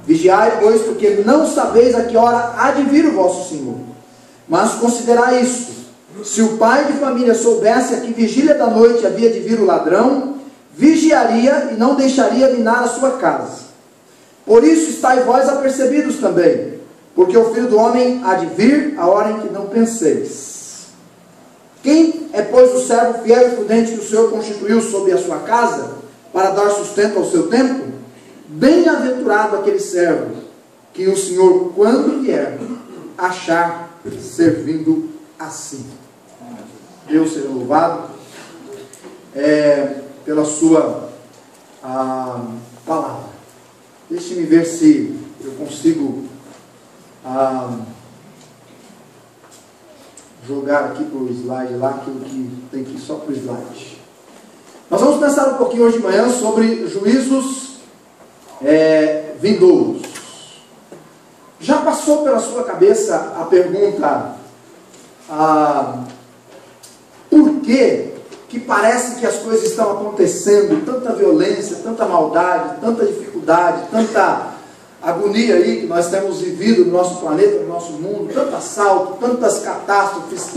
Vigiai, pois, porque não sabeis a que hora há de vir o vosso Senhor. Mas considerai isto: se o pai de família soubesse a que vigília da noite havia de vir o ladrão, vigiaria e não deixaria minar a sua casa. Por isso estáis vós apercebidos também, porque o Filho do Homem há de vir a hora em que não penseis. Quem é, pois, o servo fiel e prudente que o Senhor constituiu sobre a sua casa, para dar sustento ao seu tempo? Bem-aventurado aquele servo que o Senhor, quando vier, achar servindo assim. Deus seja louvado pela sua palavra. Deixe-me ver se eu consigo jogar aqui para o slide lá, aquilo que tem que ir só para o slide. Nós vamos pensar um pouquinho hoje de manhã sobre juízos vindouros. Já passou pela sua cabeça a pergunta por que parece que as coisas estão acontecendo, tanta violência, tanta maldade, tanta dificuldade, tanta agonia aí que nós temos vivido no nosso planeta, no nosso mundo, tanto assalto, tantas catástrofes,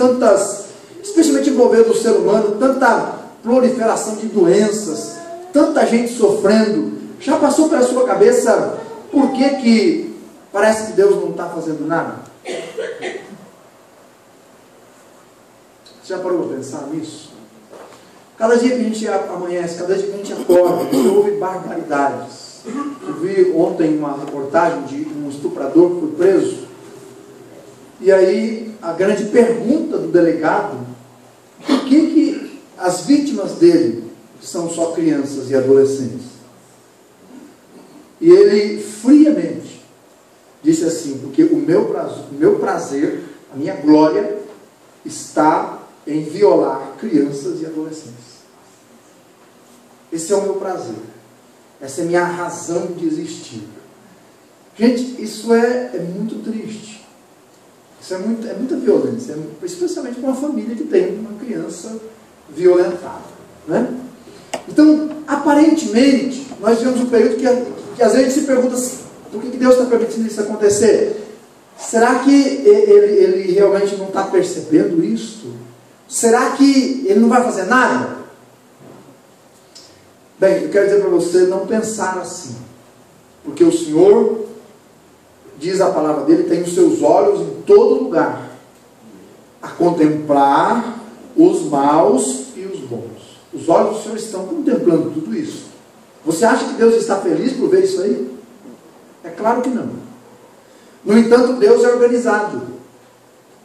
especialmente envolvendo o ser humano, tanta proliferação de doenças, tanta gente sofrendo. Já passou pela sua cabeça por que parece que Deus não está fazendo nada? Você já parou para pensar nisso? Cada dia que a gente amanhece, cada dia que a gente acorda, a gente ouve barbaridades. Eu vi ontem uma reportagem de um estuprador que foi preso, e aí a grande pergunta do delegado: por que as vítimas dele são só crianças e adolescentes? E ele friamente disse assim: porque o meu prazer, a minha glória está em violar crianças e adolescentes. Esse é o meu prazer. Essa é a minha razão de existir. Gente, isso é muito triste. Isso é muita violência, especialmente para uma família que tem uma criança violentada, né? Então, aparentemente, nós vivemos um período que às vezes a gente se pergunta assim, por que Deus está permitindo isso acontecer? Será que ele realmente não está percebendo isso? Será que ele não vai fazer nada? Bem, eu quero dizer para você não pensar assim, porque o Senhor, diz a palavra dele, tem os seus olhos em todo lugar, a contemplar os maus e os bons. Os olhos do Senhor estão contemplando tudo isso. Você acha que Deus está feliz por ver isso aí? É claro que não. No entanto, Deus é organizado.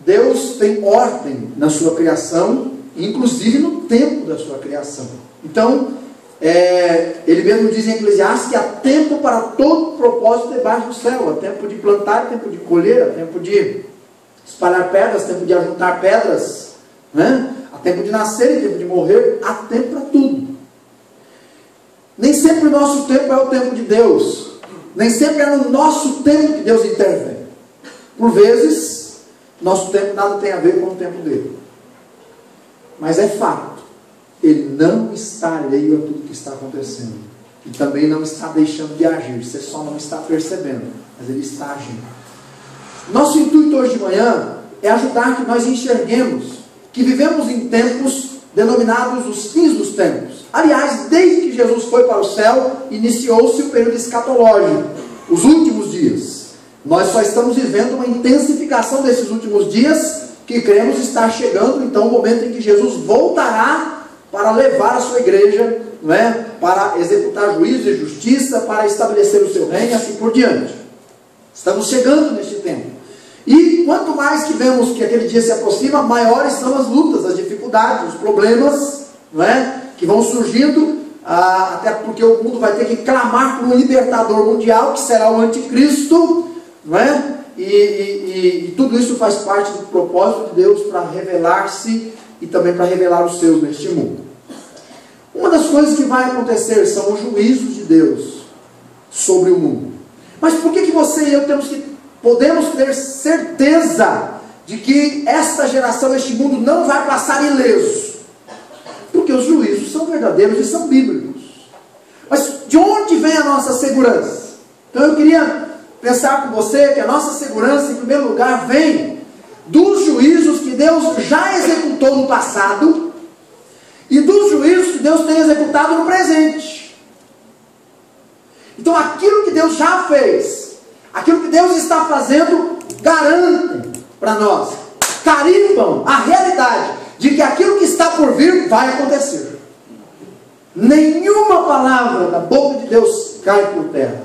Deus tem ordem na sua criação, inclusive no tempo da sua criação. Então, ele mesmo diz em Eclesiastes que há tempo para todo propósito debaixo do céu. Há tempo de plantar, há tempo de colher, há tempo de espalhar pedras, há tempo de ajuntar pedras, né? Há tempo de nascer e tempo de morrer, há tempo para tudo. Nem sempre o nosso tempo é o tempo de Deus. Nem sempre é no nosso tempo que Deus intervém. Por vezes, nosso tempo nada tem a ver com o tempo dele. Mas é fato. Ele não está alheio a tudo que está acontecendo. E também não está deixando de agir. Você só não está percebendo. Mas ele está agindo. Nosso intuito hoje de manhã é ajudar que nós enxerguemos que vivemos em tempos denominados os fins dos tempos. Aliás, desde que Jesus foi para o céu, iniciou-se o período escatológico, os últimos dias. Nós só estamos vivendo uma intensificação desses últimos dias, que cremos estar chegando, então, o momento em que Jesus voltará para levar a sua igreja, não é? Para executar juízo e justiça, para estabelecer o seu reino e assim por diante. Estamos chegando neste tempo. E quanto mais que vemos que aquele dia se aproxima, maiores são as lutas, as dificuldades, os problemas, não é? Que vão surgindo, até porque o mundo vai ter que clamar por um libertador mundial, que será o anticristo, não é? E tudo isso faz parte do propósito de Deus para revelar-se e também para revelar os seus neste mundo. Uma das coisas que vai acontecer são os juízos de Deus sobre o mundo. Mas por que você e eu podemos ter certeza de que esta geração, este mundo não vai passar ileso? Porque os juízos são verdadeiros e são bíblicos. Mas de onde vem a nossa segurança? Então eu queria pensar com você que a nossa segurança, em primeiro lugar, vem dos juízos que Deus já executou no passado e dos juízos que Deus tem executado no presente. Então aquilo que Deus já fez, aquilo que Deus está fazendo, garantem para nós, carimbam a realidade de que aquilo que está por vir vai acontecer. Nenhuma palavra da boca de Deus cai por terra.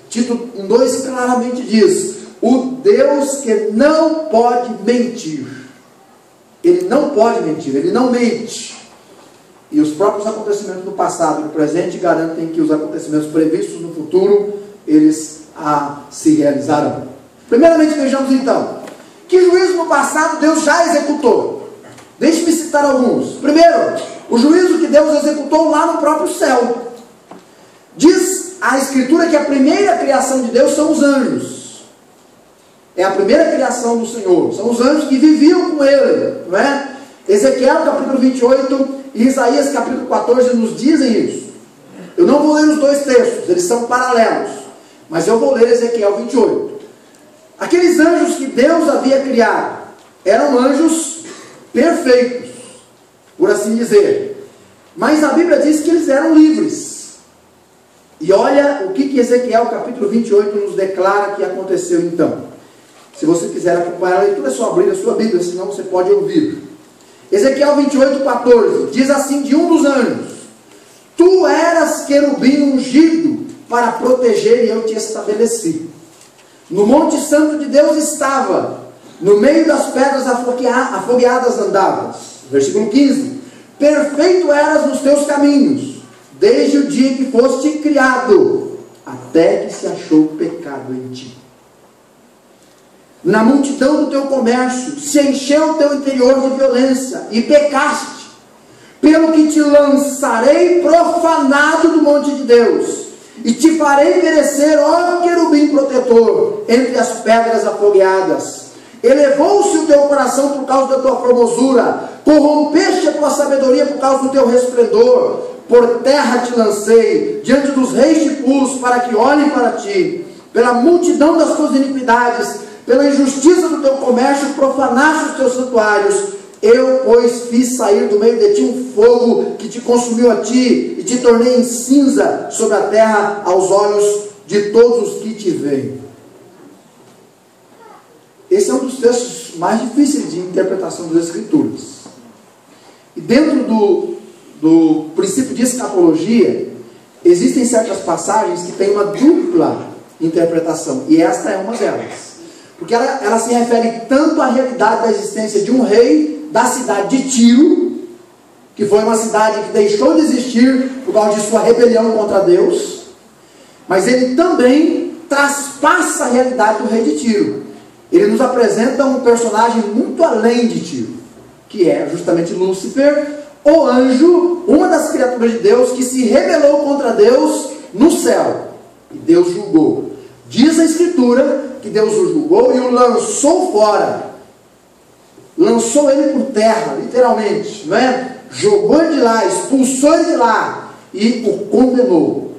Tito 1:2 claramente diz: o Deus que não pode mentir. Ele não pode mentir, ele não mente. E os próprios acontecimentos do passado e do presente garantem que os acontecimentos previstos no futuro, eles se realizarão. Primeiramente, vejamos então, que juízo no passado Deus já executou. Deixe-me citar alguns. Primeiro, o juízo que Deus executou lá no próprio céu. Diz a Escritura que a primeira criação de Deus são os anjos. É a primeira criação do Senhor. São os anjos que viviam com Ele, não é? Ezequiel capítulo 28 e Isaías capítulo 14 nos dizem isso. Eu não vou ler os dois textos, eles são paralelos, mas eu vou ler Ezequiel 28. Aqueles anjos que Deus havia criado eram anjos perfeitos, por assim dizer, mas a Bíblia diz que eles eram livres. E olha o que Ezequiel capítulo 28 nos declara que aconteceu então. Se você quiser acompanhar a leitura, é só abrir a sua Bíblia, senão você pode ouvir. Ezequiel 28:14 diz assim de um dos anjos: tu eras querubim ungido para proteger e eu te estabeleci. No monte santo de Deus estava, no meio das pedras afogueadas andavas. Versículo 15: perfeito eras nos teus caminhos, desde o dia que foste criado, até que se achou pecado em ti. Na multidão do teu comércio se encheu o teu interior de violência, e pecaste, pelo que te lançarei profanado do monte de Deus, e te farei perecer, ó querubim protetor, entre as pedras afogueadas. Elevou-se o teu coração por causa da tua formosura, corrompeste a tua sabedoria por causa do teu resplendor. Por terra te lancei, diante dos reis te pus, para que olhem para ti. Pela multidão das tuas iniquidades, pela injustiça do teu comércio, profanaste os teus santuários. Eu, pois, fiz sair do meio de ti um fogo que te consumiu a ti, e te tornei em cinza sobre a terra aos olhos de todos os que te veem. Esse é um dos textos mais difíceis de interpretação das Escrituras. E dentro do princípio de escatologia, existem certas passagens que têm uma dupla interpretação, e esta é uma delas. Porque ela se refere tanto à realidade da existência de um rei da cidade de Tiro, que foi uma cidade que deixou de existir por causa de sua rebelião contra Deus, mas ele também traspassa a realidade do rei de Tiro. Ele nos apresenta um personagem muito além de Tiro, que é justamente Lúcifer, o anjo, uma das criaturas de Deus que se rebelou contra Deus no céu, e Deus julgou. Diz a Escritura que Deus o julgou e o lançou fora, lançou ele por terra, literalmente, não é? Jogou ele de lá, expulsou ele de lá e o condenou.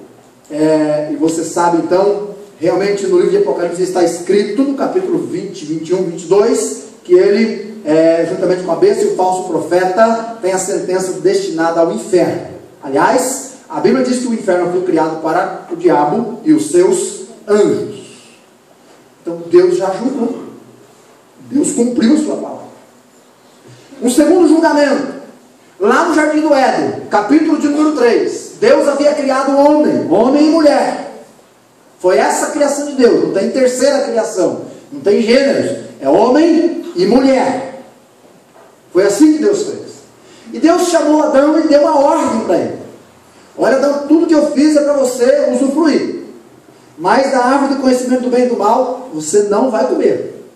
E você sabe então, realmente no livro de Apocalipse está escrito no capítulo 20, 21, 22, que ele, juntamente com a besta e o falso profeta, tem a sentença destinada ao inferno. Aliás, a Bíblia diz que o inferno foi criado para o diabo e os seus anjos. Então Deus já julgou, Deus cumpriu a sua palavra. Um segundo julgamento, lá no Jardim do Éden, capítulo de número 3, Deus havia criado o homem e mulher. Foi essa a criação de Deus, não tem terceira criação, não tem gêneros, é homem e mulher. Foi assim que Deus fez. E Deus chamou Adão e deu uma ordem para ele: olha, Adão, tudo que eu fiz é para você usufruir, mas da árvore do conhecimento do bem e do mal você não vai comer.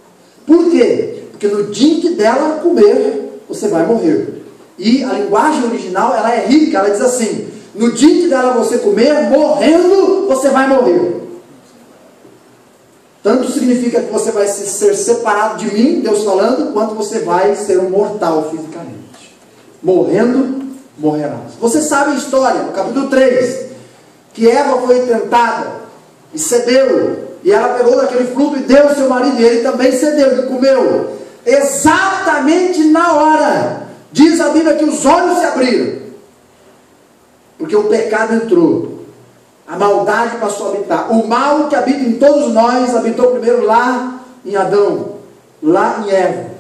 Por quê? Porque no dia que dela comer, você vai morrer. E a linguagem original, ela é rica, ela diz assim: no dia que dela você comer, morrendo, você vai morrer. Tanto significa que você vai ser separado de mim, Deus falando, quanto você vai ser um mortal fisicamente. Morrendo, morrerás. Você sabe a história, no capítulo 3, que Eva foi tentada e cedeu, E ela pegou daquele fruto e deu ao seu marido, e ele também cedeu, ele comeu. Exatamente na hora, diz a Bíblia que os olhos se abriram, porque o pecado entrou, a maldade passou a habitar. O mal que habita em todos nós habitou primeiro lá em Adão, lá em Eva.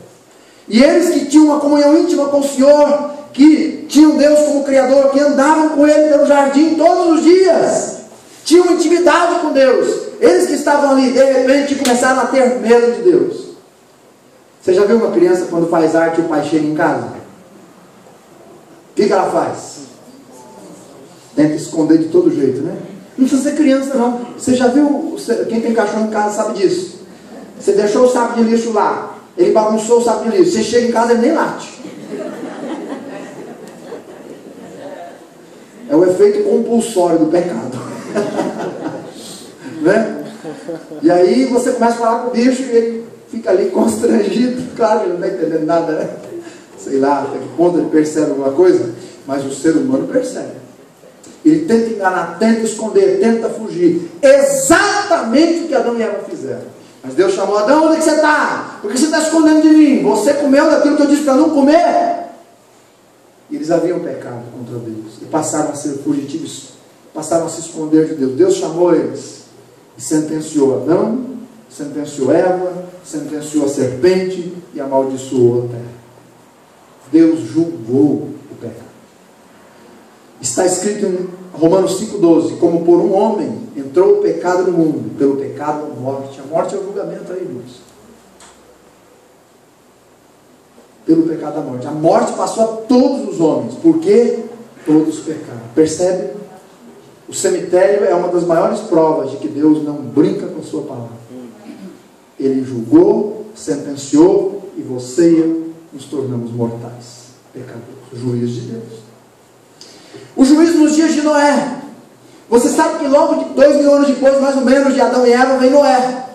E eles que tinham uma comunhão íntima com o Senhor, que tinham Deus como Criador, que andavam com Ele pelo jardim todos os dias, tinham intimidade com Deus, eles que estavam ali, de repente começaram a ter medo de Deus. Você já viu uma criança quando faz arte e o pai chega em casa? O que ela faz? Tenta esconder de todo jeito, né? Não precisa ser criança não. Você já viu, quem tem cachorro em casa sabe disso. Você deixou o saco de lixo lá, ele bagunçou o saco de lixo, você chega em casa e ele nem late. É o efeito compulsório do pecado. Né? E aí você começa a falar com o bicho e ele fica ali constrangido. Claro que ele não está entendendo nada, né? Sei lá, até que ponto ele percebe alguma coisa, mas o ser humano percebe. Ele tenta enganar, tenta esconder, tenta fugir. Exatamente o que Adão e Eva fizeram. Mas Deus chamou Adão: onde é que você está? Por que você está escondendo de mim? Você comeu daquilo que eu disse para não comer? E eles haviam pecado contra Deus e passaram a ser fugitivos, passaram a se esconder de Deus. Deus chamou eles e sentenciou Adão, sentenciou Eva, sentenciou a serpente e amaldiçoou a terra. Deus julgou o pecado. Está escrito em Romanos 5,12: como por um homem entrou o pecado no mundo, pelo pecado a morte. A morte é o julgamento aí, irmãos. Pelo pecado a morte. A morte passou a todos os homens, porque todos pecaram. Percebe? O cemitério é uma das maiores provas de que Deus não brinca com a sua palavra. Ele julgou, sentenciou, e você e eu nos tornamos mortais, pecadores. O juiz de Deus. O juízo nos dias de Noé. Você sabe que logo de 2000 anos depois, mais ou menos, de Adão e Eva, vem Noé.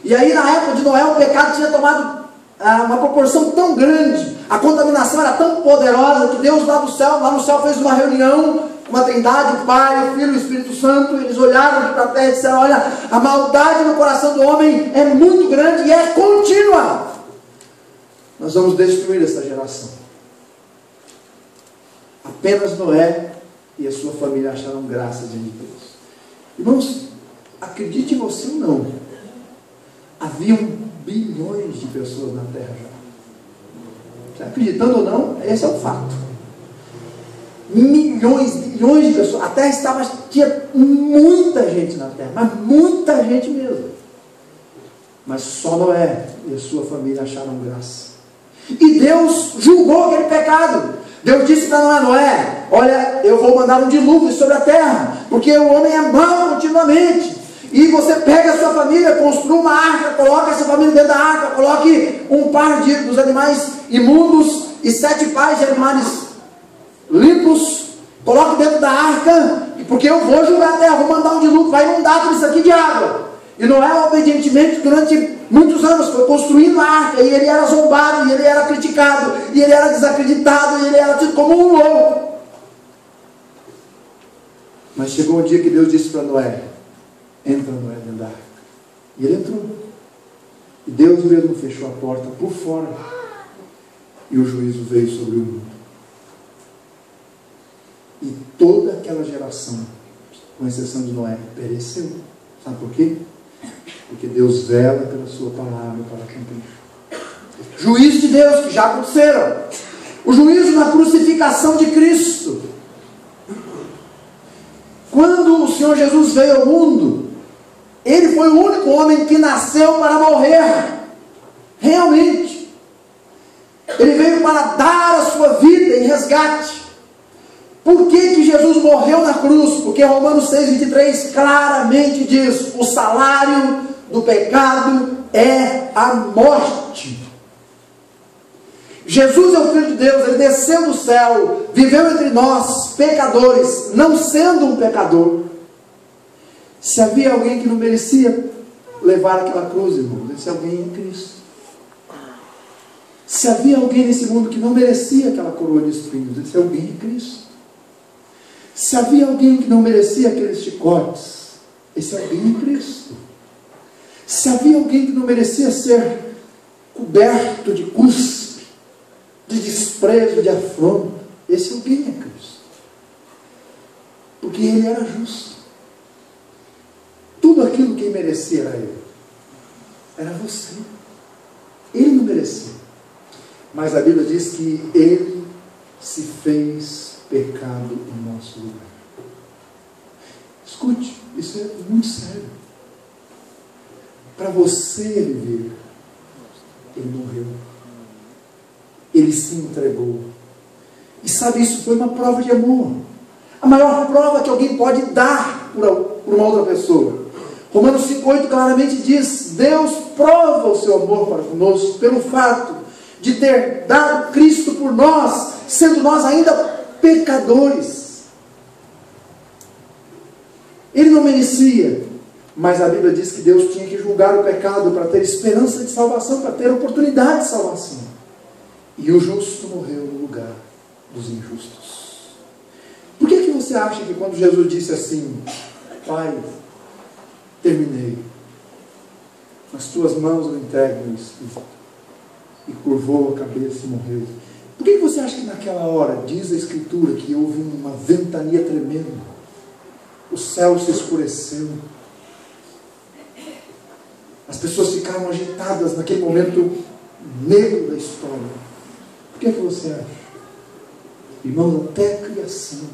E aí na época de Noé o pecado tinha tomado uma proporção tão grande, a contaminação era tão poderosa, que Deus lá no céu fez uma reunião, uma trindade, o Pai, o Filho e o Espírito Santo. Eles olharam aqui para a terra e disseram: olha, a maldade no coração do homem é muito grande e é contínua. Nós vamos destruir essa geração. Apenas Noé e a sua família acharam graça diante de Deus. Irmãos, acredite você ou não, haviam bilhões de pessoas na terra já. Acreditando ou não, esse é o fato. Milhões, bilhões de pessoas. A terra tinha muita gente na terra, mas muita gente mesmo. Mas só Noé e a sua família acharam graça. E Deus julgou aquele pecado. Deus disse para Noé: olha, eu vou mandar um dilúvio sobre a terra, porque o homem é mau continuamente. E você pega a sua família, construa uma arca, coloca essa família dentro da arca, coloque um par dos animais imundos e 7 pares de animais limpos, coloque dentro da arca, porque eu vou julgar a terra, vou mandar um dilúvio, vai inundar tudo isso aqui de água. E Noé, obedientemente, durante muitos anos, foi construindo a arca, e ele era zombado, e ele era criticado, e ele era desacreditado, e ele era tido como um louco. Mas chegou um dia que Deus disse para Noé: entra Noé dentro da arca. E ele entrou. E Deus mesmo fechou a porta por fora. E o juízo veio sobre o mundo. E toda aquela geração, com exceção de Noé, pereceu. Sabe por quê? Porque Deus vela pela sua palavra para cumprir. Juízo de Deus que já aconteceram. O juízo na crucificação de Cristo. Quando o Senhor Jesus veio ao mundo, Ele foi o único homem que nasceu para morrer. Realmente. Ele veio para dar a sua vida em resgate. Por que Jesus morreu na cruz? Porque Romanos 6,23 claramente diz: o salário do pecado é a morte. Jesus é o Filho de Deus, Ele desceu do céu, viveu entre nós, pecadores, não sendo um pecador. Se havia alguém que não merecia levar aquela cruz, irmãos, esse alguém é Cristo. Se havia alguém nesse mundo que não merecia aquela coroa de espinhos, esse alguém é Cristo. Se havia alguém que não merecia aqueles chicotes, Esse alguém é Cristo. Se havia alguém que não merecia ser coberto de cuspe, de desprezo, de afronta, esse alguém é Cristo. Porque ele era justo. Tudo aquilo que merecia era ele. Era você. Ele não merecia. Mas a Bíblia diz que ele se fez pecado em nosso lugar. Escute, isso é muito sério. Para você viver, ele morreu. Ele se entregou. E sabe, isso foi uma prova de amor. A maior prova que alguém pode dar por uma outra pessoa. Romanos 5,8 claramente diz: Deus prova o seu amor para conosco pelo fato de ter dado Cristo por nós, sendo nós ainda pecadores. Ele não merecia, mas a Bíblia diz que Deus tinha que julgar o pecado para ter esperança de salvação, para ter oportunidade de salvação. E o justo morreu no lugar dos injustos. Por que você acha que quando Jesus disse assim: Pai, terminei, nas tuas mãos eu entrego meu espírito, e curvou a cabeça e morreu? Por que você acha que naquela hora, diz a Escritura, que houve uma ventania tremenda, o céu se escureceu, as pessoas ficaram agitadas naquele momento negro da história? Por que você acha? Irmãos, até a criação,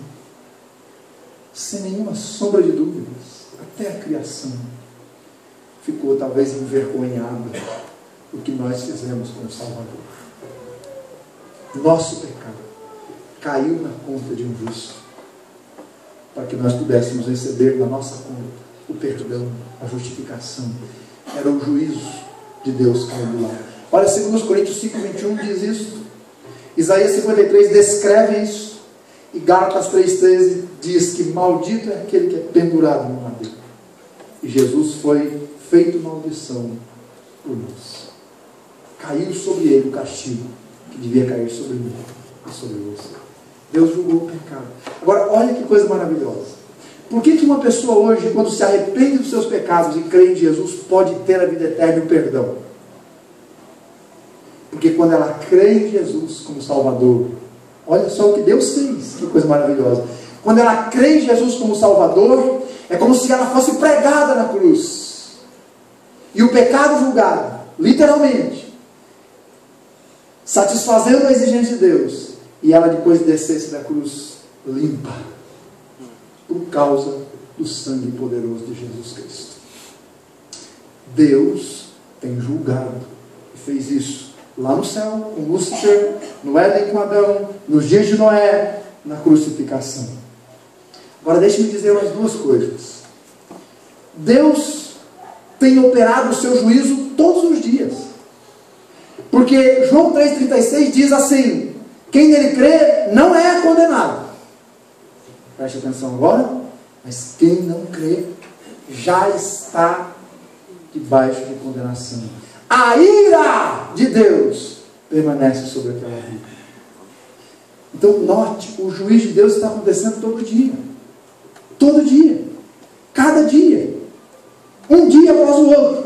sem nenhuma sombra de dúvidas, até a criação ficou talvez envergonhada do que nós fizemos com o Salvador. Nosso pecado caiu na conta de um justo, para que nós pudéssemos receber na nossa conta o perdão, a justificação. Era o juízo de Deus caindo lá. Olha, 2 Coríntios 5,21 diz isso. Isaías 53 descreve isso. E Gálatas 3,13 diz que maldito é aquele que é pendurado no madeiro. E Jesus foi feito maldição por nós. Caiu sobre ele o castigo que devia cair sobre mim e sobre você. Deus julgou o pecado. Agora, olha que coisa maravilhosa. Por que uma pessoa hoje, quando se arrepende dos seus pecados e crê em Jesus, pode ter a vida eterna e o perdão? Porque quando ela crê em Jesus como Salvador, olha só o que Deus fez, que coisa maravilhosa. Quando ela crê em Jesus como Salvador, é como se ela fosse pregada na cruz. E o pecado julgado, literalmente, satisfazendo a exigência de Deus, e ela depois descesse da cruz limpa, por causa do sangue poderoso de Jesus Cristo. Deus tem julgado e fez isso lá no céu com Lúcifer, no Éden com Adão, nos dias de Noé, na crucificação. Agora deixe-me dizer umas duas coisas. Deus tem operado o seu juízo todos os dias, porque João 3,36 diz assim: quem nele crê não é condenado. Preste atenção agora. Mas quem não crê já está debaixo de condenação. A ira de Deus permanece sobre aquela vida. Então note, o juízo de Deus está acontecendo todo dia. Todo dia. Cada dia. Um dia após o outro.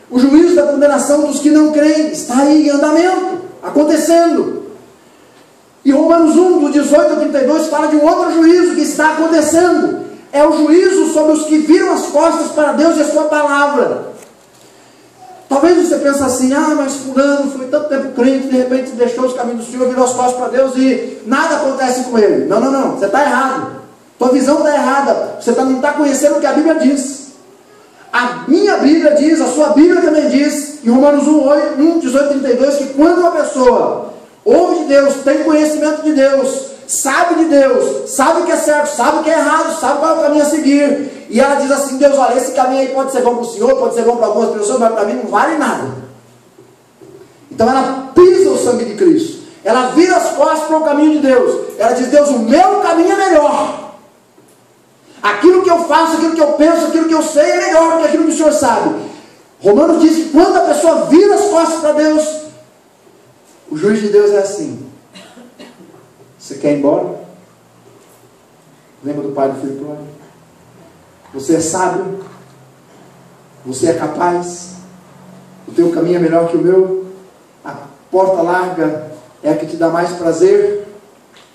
O juízo da condenação dos que não creem está aí em andamento, acontecendo. E Romanos 1, do 18 ao 32, fala de um outro juízo que está acontecendo. É o juízo sobre os que viram as costas para Deus e a sua palavra. Talvez você pense assim: mas fulano foi tanto tempo crente, de repente deixou os caminhos do Senhor, virou as costas para Deus e nada acontece com ele. Não, você está errado. Tua visão está errada. Você não está conhecendo o que a Bíblia diz. A minha Bíblia diz, a sua Bíblia também diz, em Romanos 1, 18, 32, que quando uma pessoa ouve de Deus, tem conhecimento de Deus, sabe de Deus, sabe o que é certo, sabe o que é errado, sabe qual é o caminho a seguir, e ela diz assim: Deus, olha, esse caminho aí pode ser bom para o Senhor, pode ser bom para algumas pessoas, mas para mim não vale nada. Então ela pisa o sangue de Cristo, ela vira as costas para o caminho de Deus, ela diz: Deus, o meu caminho é melhor, aquilo que eu faço, aquilo que eu penso, aquilo que eu sei é melhor do que aquilo que o Senhor sabe. Romanos diz que quando a pessoa vira as costas para Deus, o juiz de Deus é assim: você quer ir embora? Lembra do pai do filho pródigo? Você é sábio? Você é capaz? O teu caminho é melhor que o meu? A porta larga é a que te dá mais prazer?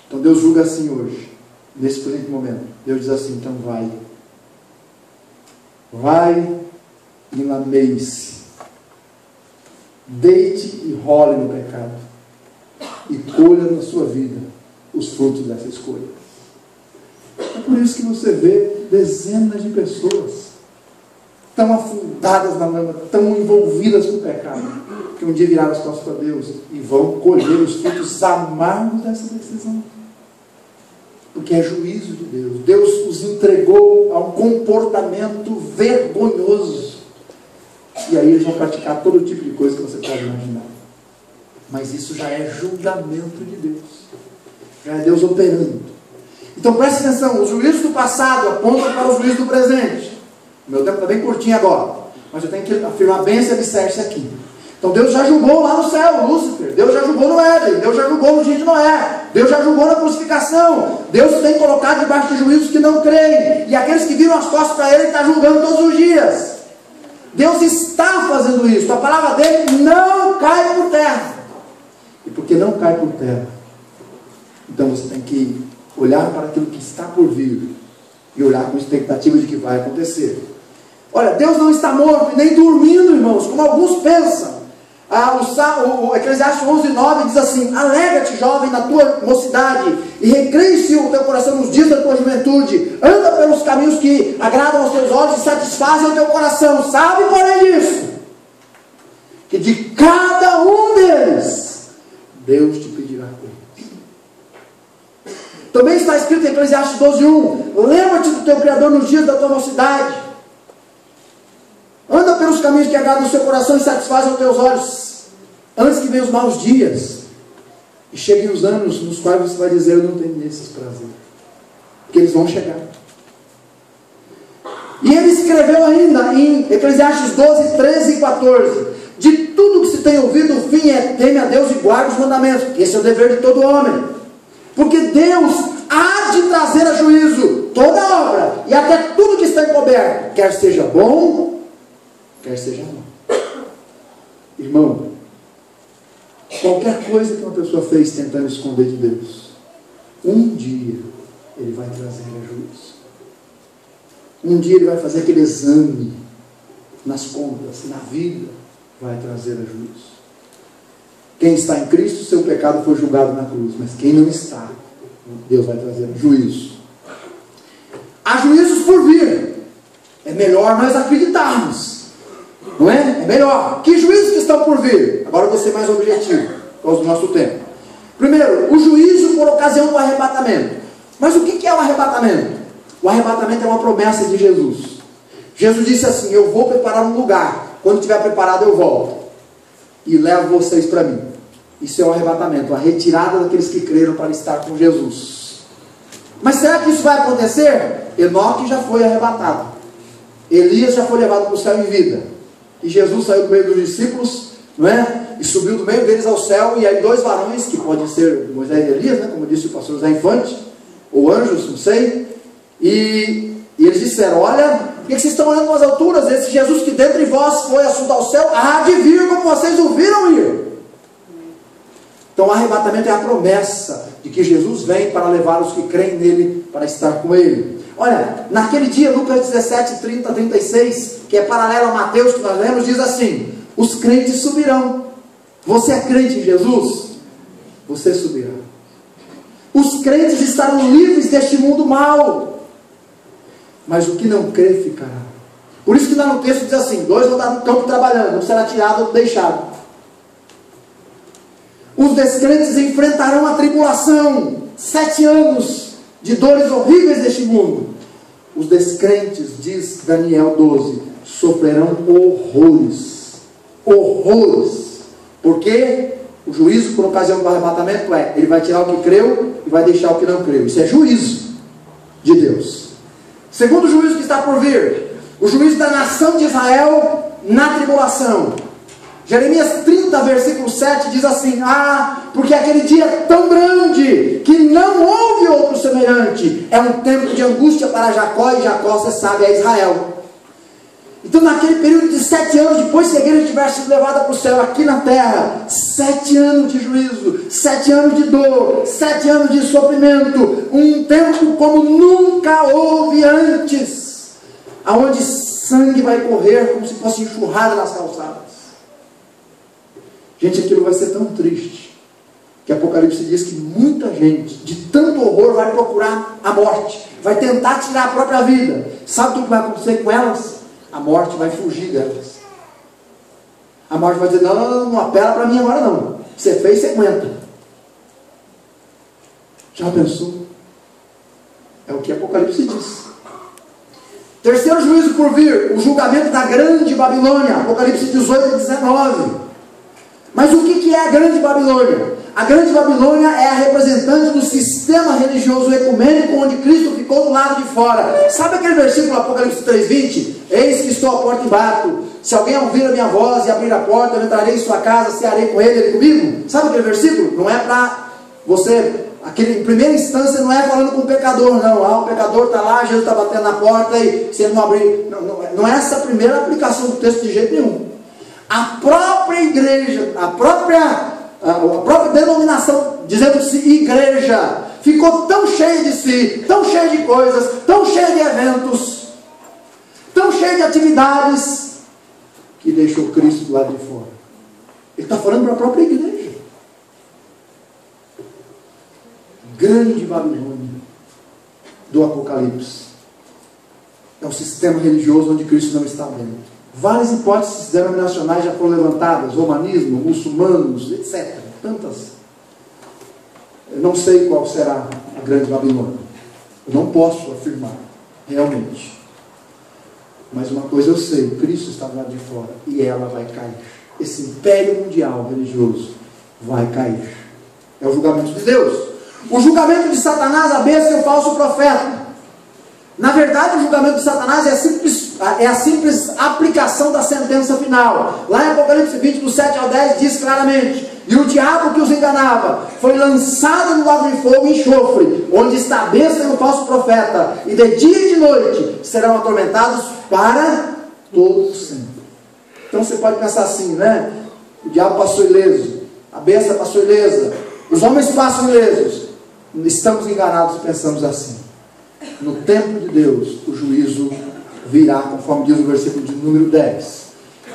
Então Deus julga assim hoje, nesse presente momento. Deus diz assim: então vai e lameie-se, deite e role no pecado, e colha na sua vida os frutos dessa escolha. É por isso que você vê dezenas de pessoas tão afundadas na lama, tão envolvidas com o pecado, que um dia viraram as costas para Deus e vão colher os frutos amargos dessa decisão. Porque é juízo de Deus. Deus os entregou a um comportamento vergonhoso. E aí eles vão praticar todo tipo de coisa que você pode imaginar. Mas isso já é julgamento de Deus. Já é Deus operando. Então preste atenção, os juízos do passado apontam para os juízos do presente. O meu tempo está bem curtinho agora, mas eu tenho que afirmar bem esse alicerce aqui. Então Deus já julgou lá no céu, Lúcifer. Deus já julgou no Éden. Deus já julgou no dia de Noé. Deus já julgou na crucificação. Deus tem colocado debaixo de juízos que não creem. E aqueles que viram as costas para Ele, Ele está julgando todos os dias. Deus está fazendo isso. A palavra dele não cai por terra. E porque não cai por terra, então você tem que olhar para aquilo que está por vir e olhar com expectativa de que vai acontecer. Olha, Deus não está morto e nem dormindo, irmãos, como alguns pensam. O Eclesiastes 11:9 diz assim: alegra-te, jovem, na tua mocidade, e recreie-se o teu coração nos dias da tua juventude. Anda pelos caminhos que agradam aos teus olhos e satisfazem o teu coração. Sabe, porém, disso, que de cada um deles Deus te pedirá contas. Também está escrito em Eclesiastes 12:1: lembra-te do teu Criador nos dias da tua mocidade. Anda pelos caminhos que agradam o seu coração e satisfazem os teus olhos, antes que venham os maus dias e cheguem os anos nos quais você vai dizer: eu não tenho esses prazeres. Porque eles vão chegar. E ele escreveu ainda em Eclesiastes 12:13 e 14: de tudo que se tem ouvido, o fim é: teme a Deus e guarde os mandamentos. Esse é o dever de todo homem. Porque Deus há de trazer a juízo toda obra e até tudo que está encoberto, quer seja bom, quer seja mal. Irmão, qualquer coisa que uma pessoa fez tentando esconder de Deus, um dia Ele vai trazer a juízo. Um dia Ele vai fazer aquele exame nas contas, na vida, vai trazer a juízo. Quem está em Cristo, seu pecado foi julgado na cruz, mas quem não está, Deus vai trazer juízo. Há juízos por vir. É melhor nós acreditarmos, não é? É melhor. Que juízos que estão por vir? Agora eu vou ser mais objetivo, por causa do nosso tempo. Primeiro, o juízo por ocasião do arrebatamento. Mas o que é o arrebatamento? O arrebatamento é uma promessa de Jesus. Jesus disse assim: eu vou preparar um lugar, quando estiver preparado eu volto e levo vocês para mim. Isso é o arrebatamento, a retirada daqueles que creram para estar com Jesus. Mas será que isso vai acontecer? Enoque já foi arrebatado, Elias já foi levado para o céu em vida, e Jesus saiu do meio dos discípulos, não é? E subiu do meio deles ao céu. E aí dois varões, que podem ser Moisés e Elias, né? Como disse o pastor José Infante, ou anjos, não sei, e eles disseram: olha, por que vocês estão olhando para as alturas? Esse Jesus que dentre vós foi assunto ao céu, há de vir como vocês o viram ir. Então o arrebatamento é a promessa de que Jesus vem para levar os que creem nele para estar com ele. Olha, naquele dia, Lucas 17:30-36, que é paralelo a Mateus, que nós lemos, diz assim: os crentes subirão. Você é crente em Jesus? Você subirá. Os crentes estarão livres deste mundo mau, mas o que não crê ficará. Por isso que lá no texto diz assim: dois vão estar no campo trabalhando, um será tirado, outro deixado. Os descrentes enfrentarão a tribulação, 7 anos de dores horríveis deste mundo. Os descrentes, diz Daniel 12, sofrerão horrores. Horrores. Porque o juízo por ocasião do arrebatamento é: ele vai tirar o que creu e vai deixar o que não creu. Isso é juízo de Deus. Segundo juízo que está por vir, o juízo da nação de Israel na tribulação. Jeremias 30, versículo 7 diz assim: porque aquele dia é tão grande que não houve outro semelhante. É um tempo de angústia para Jacó, e Jacó, você sabe, é Israel. Então, naquele período de 7 anos, depois que a igreja tivesse sido levada para o céu aqui na terra, 7 anos de juízo, 7 anos de dor, 7 anos de sofrimento, um tempo como nunca houve antes, aonde sangue vai correr como se fosse enxurrada nas calçadas. Gente, aquilo vai ser tão triste, que Apocalipse diz que muita gente, de tanto horror, vai procurar a morte, vai tentar tirar a própria vida. Sabe o que vai acontecer com elas? A morte vai fugir delas. A morte vai dizer: não apela para mim agora não. Você fez, você aguenta. Já pensou? É o que Apocalipse diz. Terceiro juízo por vir, o julgamento da grande Babilônia. Apocalipse 18 e 19. Mas o que é a grande Babilônia? A grande Babilônia é a representante do sistema religioso ecumênico, onde Cristo ficou do lado de fora. Sabe aquele versículo Apocalipse 3:20? Eis que estou à porta e bato. Se alguém ouvir a minha voz e abrir a porta, eu entrarei em sua casa, cearei com ele, ele comigo. Sabe aquele versículo? Não é para você, em primeira instância, não é falando com o pecador, não. O pecador está lá, Jesus está batendo na porta, e se ele não abrir, não é essa a primeira aplicação do texto de jeito nenhum. A própria igreja, a própria denominação, dizendo-se igreja, ficou tão cheia de si, tão cheia de coisas, tão cheia de eventos, tão cheia de atividades, que deixou Cristo do lado de fora. Ele está falando para a própria igreja. Grande Babilônia do Apocalipse é um sistema religioso onde Cristo não está dentro. Várias hipóteses denominacionais já foram levantadas: romanismo, muçulmanos, etc. Tantas. Eu não sei qual será a grande Babilônia. Eu não posso afirmar, realmente. Mas uma coisa eu sei: Cristo está do lado de fora e ela vai cair. Esse império mundial religioso vai cair. É o julgamento de Deus. O julgamento de Satanás, a besta e o falso profeta. Na verdade, o julgamento de Satanás é a simples aplicação da sentença final. Lá em Apocalipse 20, do 7 ao 10, diz claramente: e o diabo que os enganava foi lançado no lago de fogo e enxofre, onde está a besta e o falso profeta, e de dia e de noite serão atormentados para todo sempre. Então você pode pensar assim, né? O diabo passou ileso, a besta passou ilesa, os homens passam ilesos. Estamos enganados e pensamos assim. No tempo de Deus, o juízo virá, conforme diz o versículo de número 10.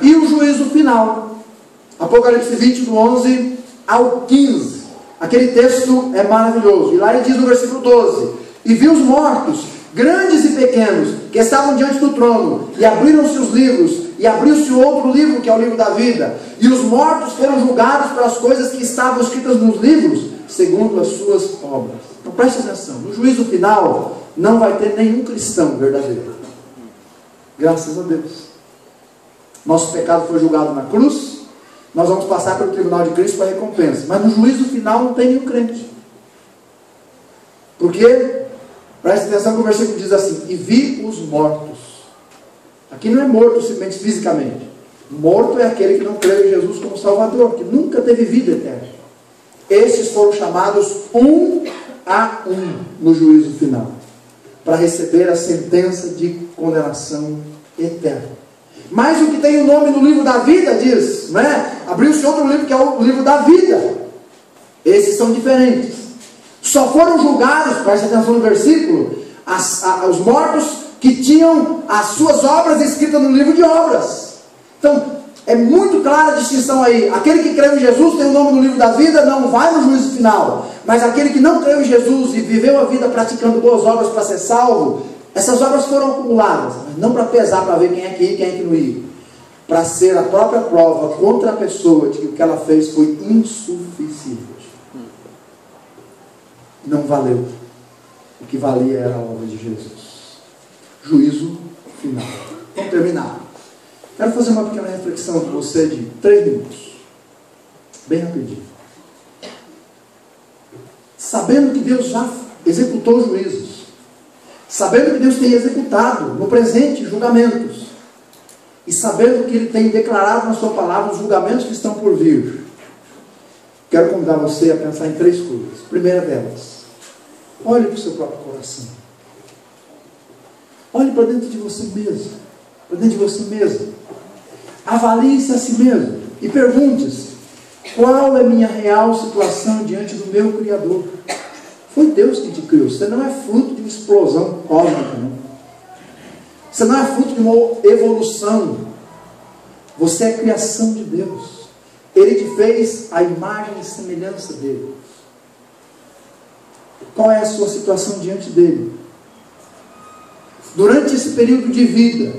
E o juízo final, Apocalipse 20, do 11 ao 15. Aquele texto é maravilhoso. E lá ele diz no versículo 12: e vi os mortos, grandes e pequenos, que estavam diante do trono, e abriram-se os livros, e abriu-se outro livro, que é o livro da vida, e os mortos foram julgados pelas coisas que estavam escritas nos livros, segundo as suas obras. Então preste atenção: no juízo final não vai ter nenhum cristão verdadeiro. Graças a Deus. Nosso pecado foi julgado na cruz, nós vamos passar pelo tribunal de Cristo para a recompensa. Mas no juízo final não tem nenhum crente. Porque, preste atenção que o versículo diz assim: e vi os mortos. Aqui não é morto simplesmente fisicamente. Morto é aquele que não creu em Jesus como Salvador, que nunca teve vida eterna. Esses foram chamados um a um no juízo final, para receber a sentença de condenação eterna. Mas o que tem o nome no livro da vida diz, não é? Abriu-se outro livro que é o livro da vida. Esses são diferentes. Só foram julgados, preste atenção no versículo, os mortos que tinham as suas obras escritas no livro de obras. Então, é muito clara a distinção aí. Aquele que creu em Jesus tem o nome no livro da vida, não vai no juízo final. Mas aquele que não creu em Jesus e viveu a vida praticando boas obras para ser salvo, essas obras foram acumuladas, mas não para pesar, para ver quem é que ia e quem é que não ia, para ser a própria prova contra a pessoa de que o que ela fez foi insuficiente. Não valeu. O que valia era a obra de Jesus. Juízo final. Vamos terminar. Quero fazer uma pequena reflexão com você de 3 minutos. Bem rapidinho. Sabendo que Deus já executou juízos, sabendo que Deus tem executado no presente julgamentos, e sabendo que Ele tem declarado na sua palavra os julgamentos que estão por vir, quero convidar você a pensar em 3 coisas. Primeira delas, olhe para o seu próprio coração. Olhe para dentro de você mesmo. Para dentro de você mesmo. Avalie-se a si mesmo. E pergunte-se: qual é a minha real situação diante do meu Criador? Foi Deus que te criou. Você não é fruto de uma explosão cósmica, não. Você não é fruto de uma evolução. Você é criação de Deus. Ele te fez a imagem e semelhança dele. Qual é a sua situação diante dele? Durante esse período de vida,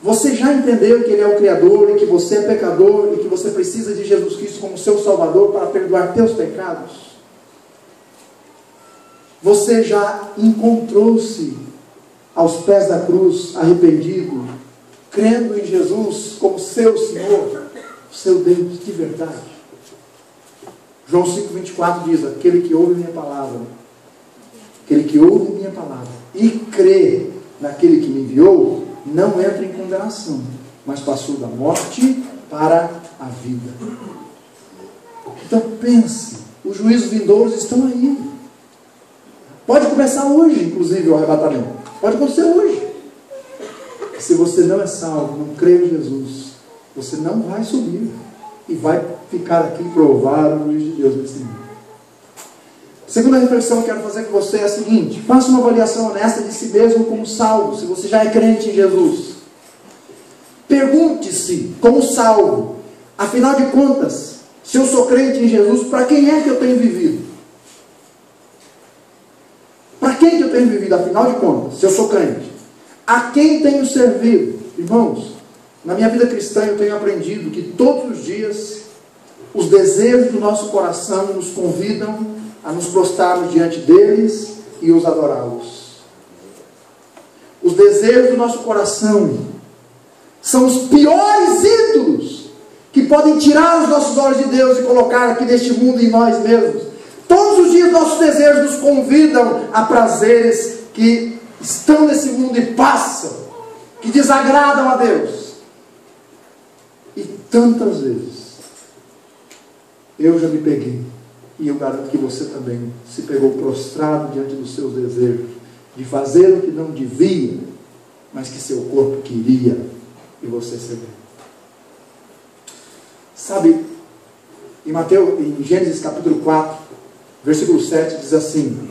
você já entendeu que Ele é o Criador e que você é pecador e que você precisa de Jesus Cristo como seu Salvador para perdoar teus pecados? Você já encontrou-se aos pés da cruz, arrependido, crendo em Jesus como seu Senhor, seu Deus de verdade? João 5,24 diz: aquele que ouve minha palavra, e crê naquele que me enviou, não entra em condenação, mas passou da morte para a vida. Então pense, os juízos vindouros estão aí. Pode começar hoje, inclusive, o arrebatamento. Pode acontecer hoje. Se você não é salvo, não crê em Jesus, você não vai subir e vai ficar aqui provar o juízo de Deus nesse mundo. Segunda reflexão que eu quero fazer com você é a seguinte: faça uma avaliação honesta de si mesmo como salvo, se você já é crente em Jesus. Pergunte-se, como salvo, afinal de contas, se eu sou crente em Jesus, para quem é que eu tenho vivido? Para quem que eu tenho vivido, afinal de contas, se eu sou crente? A quem tenho servido? Irmãos, na minha vida cristã eu tenho aprendido que todos os dias os desejos do nosso coração nos convidam a nos prostrarmos diante deles e os adorá-los. Os desejos do nosso coração são os piores ídolos que podem tirar os nossos olhos de Deus e colocar aqui neste mundo em nós mesmos. Todos os dias nossos desejos nos convidam a prazeres que estão nesse mundo e passam, que desagradam a Deus. E tantas vezes eu já me peguei, e eu garanto que você também se pegou prostrado diante dos seus desejos, de fazer o que não devia, mas que seu corpo queria, e você cedeu. Sabe, em Gênesis capítulo 4, versículo 7, diz assim: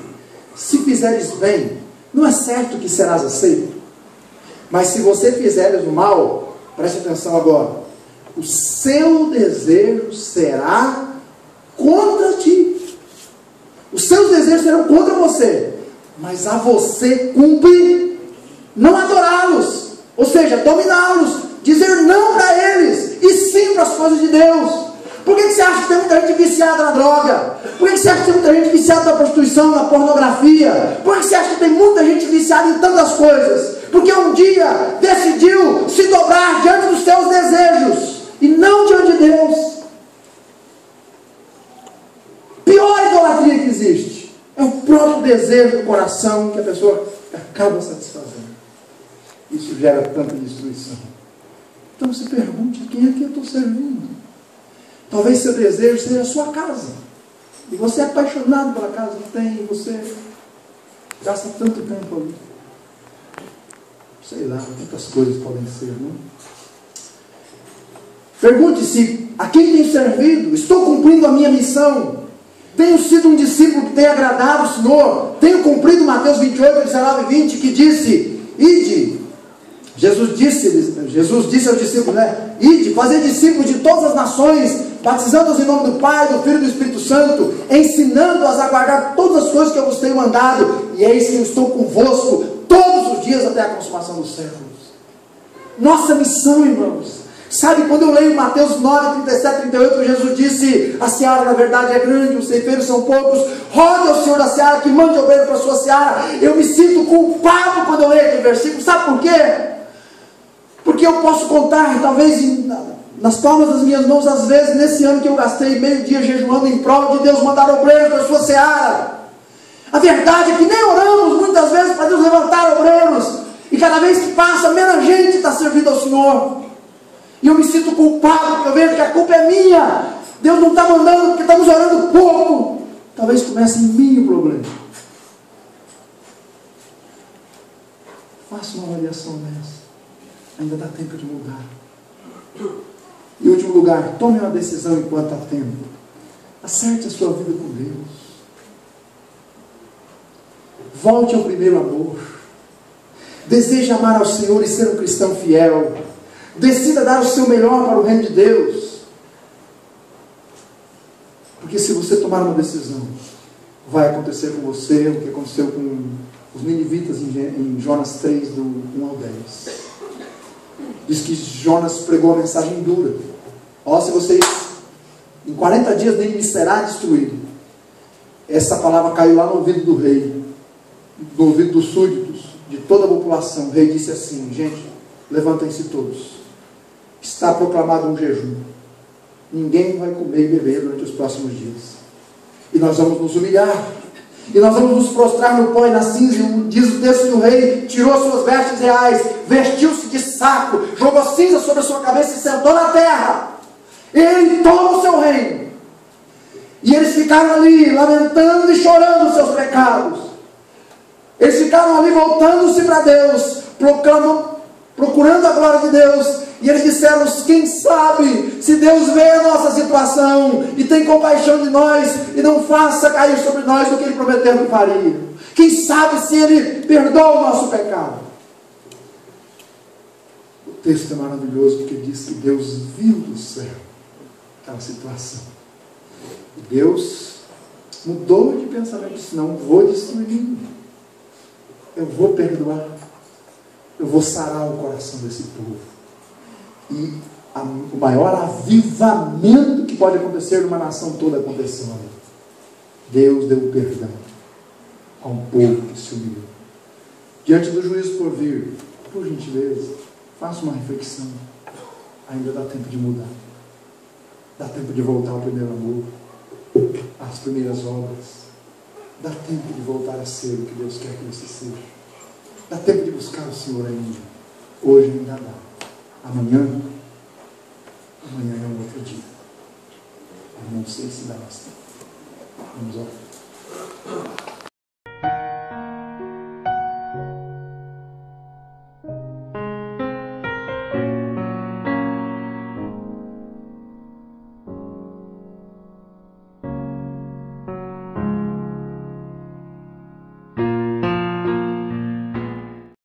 se fizeres bem, não é certo que serás aceito, mas se você fizeres o mal, preste atenção agora, o seu desejo será contra ti. Os seus desejos serão contra você, mas a você cumpre não adorá-los, ou seja, dominá-los, dizer não para eles e sim para as coisas de Deus. Por que você acha que tem muita gente viciada na droga? Por que você acha que tem muita gente viciada na prostituição, na pornografia? Por que você acha que tem muita gente viciada em tantas coisas? Porque um dia decidiu se dobrar diante dos seus desejos e não diante de Deus. Pior idolatria que existe é o próprio desejo do coração que a pessoa acaba satisfazendo. Isso gera tanta destruição. Então se pergunte: quem é que eu estou servindo? Talvez seu desejo seja a sua casa, e você é apaixonado pela casa que tem, e você gasta tanto tempo ali. Sei lá, quantas coisas podem ser, não? Pergunte-se: a quem tenho servido? Estou cumprindo a minha missão? Tenho sido um discípulo que tem agradado o Senhor? Tenho cumprido Mateus 28, 19 e 20, que disse: ide. Jesus disse aos discípulos, ide, fazer discípulos de todas as nações, batizando-os em nome do Pai, do Filho e do Espírito Santo, ensinando-as a guardar todas as coisas que eu vos tenho mandado, e eis que eu estou convosco todos os dias até a consumação dos séculos. Nossa missão, irmãos. Sabe, quando eu leio Mateus 9, 37, 38, Jesus disse: a seara na verdade é grande, os ceifeiros são poucos, rogue ao Senhor da seara que mande obreiro para a sua seara. Eu me sinto culpado quando eu leio aquele versículo. Sabe por quê? Porque eu posso contar, talvez nas palmas das minhas mãos, às vezes, nesse ano que eu gastei meio dia jejuando em prol de Deus mandar obreiros para a sua seara. A verdade é que nem oramos muitas vezes para Deus levantar obreiros, e cada vez que passa, menos gente está servindo ao Senhor. E eu me sinto culpado, porque eu vejo que a culpa é minha. Deus não está mandando porque estamos orando pouco. Talvez comece em mim o problema. Faça uma avaliação dessa. Ainda dá tempo de mudar. Em último lugar, tome uma decisão enquanto há tempo. Acerte a sua vida com Deus. Volte ao primeiro amor. Deseje amar ao Senhor e ser um cristão fiel. Decida dar o seu melhor para o reino de Deus. Porque se você tomar uma decisão, vai acontecer com você o que aconteceu com os ninivitas em Jonas 3, do 1 ao 10. Diz que Jonas pregou a mensagem dura. Ó, se vocês, em 40 dias Nínive será destruído. Essa palavra caiu lá no ouvido do rei, no ouvido dos súditos, de toda a população. O rei disse assim: gente, levantem-se todos. Está proclamado um jejum. Ninguém vai comer e beber durante os próximos dias. E nós vamos nos humilhar. E nós vamos nos prostrar no pó e na cinza. Diz o texto que o rei tirou suas vestes reais, vestiu-se de saco, jogou cinza sobre a sua cabeça e sentou na terra. Ele e todo o seu reino. E eles ficaram ali, lamentando e chorando os seus pecados. Eles ficaram ali voltando-se para Deus, procurando a glória de Deus. E eles disseram: quem sabe, se Deus vê a nossa situação e tem compaixão de nós e não faça cair sobre nós o que Ele prometeu que faria. Quem sabe se Ele perdoa o nosso pecado. O texto é maravilhoso porque diz que Deus viu do céu aquela situação. E Deus mudou de pensamento, disse: não vou destruir ninguém. Eu vou perdoar. Eu vou sarar o coração desse povo. E o maior avivamento que pode acontecer numa nação toda aconteceu ali. Deus deu perdão a um povo que se humilhou. Diante do juízo por vir, por gentileza, faça uma reflexão. Ainda dá tempo de mudar. Dá tempo de voltar ao primeiro amor, às primeiras obras. Dá tempo de voltar a ser o que Deus quer que você seja. Dá tempo de buscar o Senhor ainda. Hoje ainda dá. Amanhã é um outro dia. Eu não sei se dá mais tempo. Vamos orar.